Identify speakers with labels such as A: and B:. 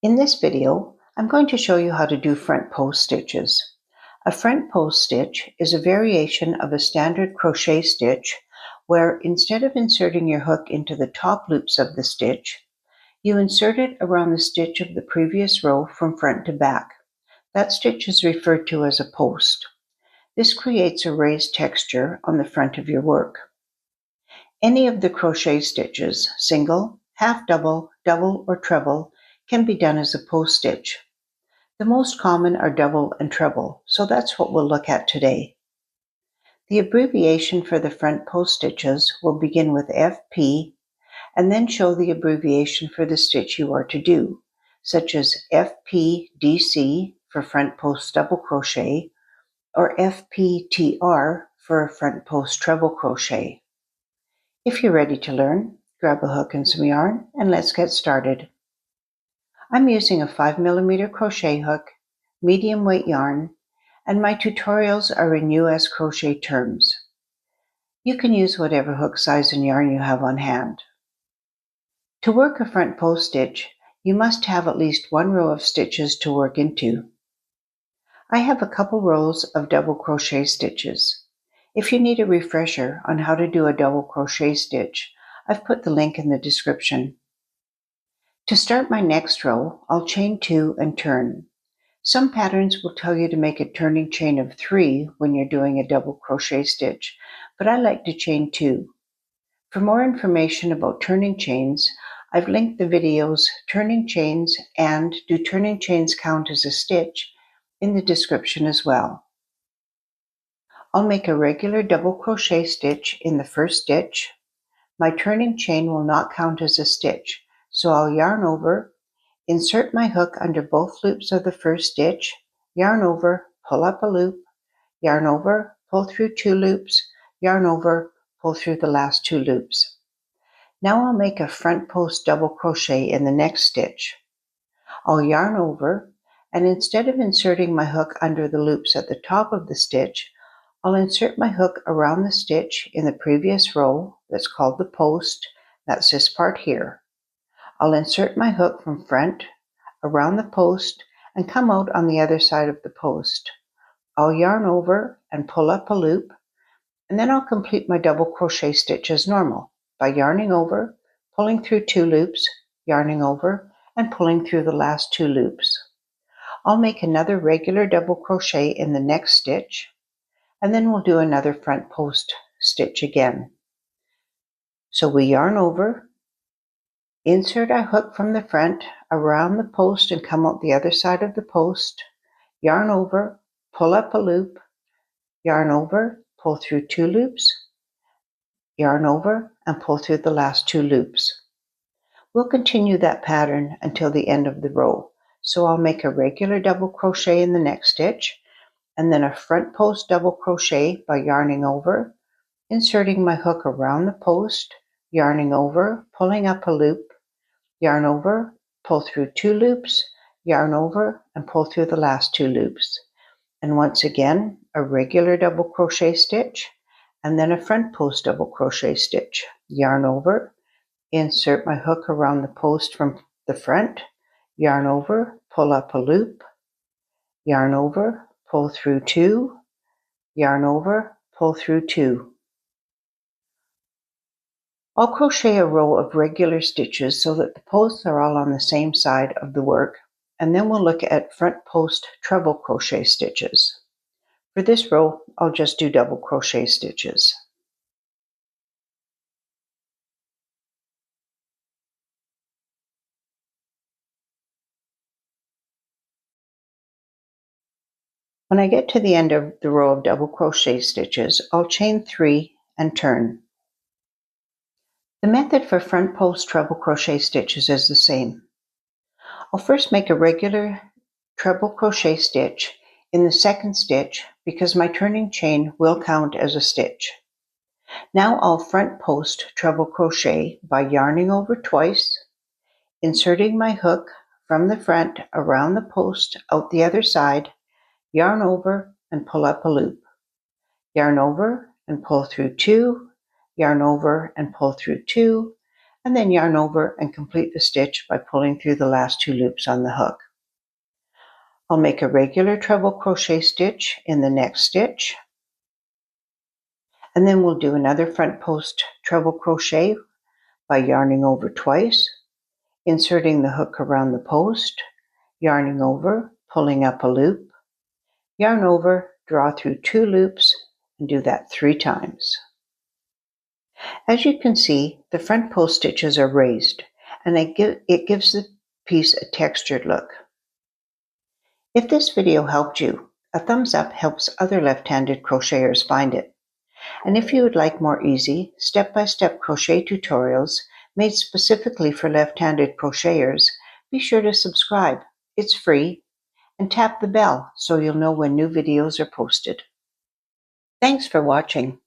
A: In this video, I'm going to show you how to do front post stitches. A front post stitch is a variation of a standard crochet stitch where instead of inserting your hook into the top loops of the stitch, you insert it around the stitch of the previous row from front to back. That stitch is referred to as a post. This creates a raised texture on the front of your work. Any of the crochet stitches, single, half double, double, or treble, can be done as a post stitch. The most common are double and treble, so that's what we'll look at today. The abbreviation for the front post stitches will begin with FP and then show the abbreviation for the stitch you are to do, such as FPdc for front post double crochet or FPtr for a front post treble crochet. If you're ready to learn, grab a hook and some yarn and let's get started. I'm using a 5mm crochet hook, medium weight yarn, and my tutorials are in US crochet terms. You can use whatever hook size and yarn you have on hand. To work a front post stitch, you must have at least one row of stitches to work into. I have a couple rows of double crochet stitches. If you need a refresher on how to do a double crochet stitch, I've put the link in the description. To start my next row, I'll chain 2 and turn. Some patterns will tell you to make a turning chain of 3 when you're doing a double crochet stitch, but I like to chain 2. For more information about turning chains, I've linked the videos Turning Chains and Do Turning Chains Count as a Stitch in the description as well. I'll make a regular double crochet stitch in the first stitch. My turning chain will not count as a stitch, so I'll yarn over, insert my hook under both loops of the first stitch, yarn over, pull up a loop, yarn over, pull through 2 loops, yarn over, pull through the last 2 loops. Now I'll make a front post double crochet in the next stitch. I'll yarn over, and instead of inserting my hook under the loops at the top of the stitch, I'll insert my hook around the stitch in the previous row that's called the post. That's this part here. I'll insert my hook from front, around the post, and come out on the other side of the post. I'll yarn over and pull up a loop, and then I'll complete my double crochet stitch as normal by yarning over, pulling through 2 loops, yarning over, and pulling through the last 2 loops. I'll make another regular double crochet in the next stitch, and then we'll do another front post stitch again. So we yarn over, insert our hook from the front around the post and come out the other side of the post, yarn over, pull up a loop, yarn over, pull through 2 loops, yarn over, and pull through the last 2 loops. We'll continue that pattern until the end of the row. So I'll make a regular double crochet in the next stitch, and then a front post double crochet by yarning over, inserting my hook around the post, yarning over, pulling up a loop, yarn over, pull through 2 loops, yarn over, and pull through the last 2 loops. And once again, a regular double crochet stitch, and then a front post double crochet stitch. Yarn over, insert my hook around the post from the front, yarn over, pull up a loop, yarn over, pull through 2, yarn over, pull through 2. I'll crochet a row of regular stitches so that the posts are all on the same side of the work, and then we'll look at front post treble crochet stitches. For this row, I'll just do double crochet stitches. When I get to the end of the row of double crochet stitches, I'll chain 3 and turn. The method for front post treble crochet stitches is the same. I'll first make a regular treble crochet stitch in the second stitch because my turning chain will count as a stitch. Now I'll front post treble crochet by yarning over twice, inserting my hook from the front around the post out the other side, yarn over and pull up a loop, yarn over and pull through 2, yarn over and pull through 2, and then yarn over and complete the stitch by pulling through the last 2 loops on the hook. I'll make a regular treble crochet stitch in the next stitch, and then we'll do another front post treble crochet by yarning over twice, inserting the hook around the post, yarning over, pulling up a loop, yarn over, draw through 2 loops, and do that 3 times. As you can see, the front post stitches are raised, and it gives the piece a textured look. If this video helped you, a thumbs up helps other left-handed crocheters find it. And if you would like more easy, step-by-step crochet tutorials made specifically for left-handed crocheters, be sure to subscribe. It's free, and tap the bell so you'll know when new videos are posted. Thanks for watching.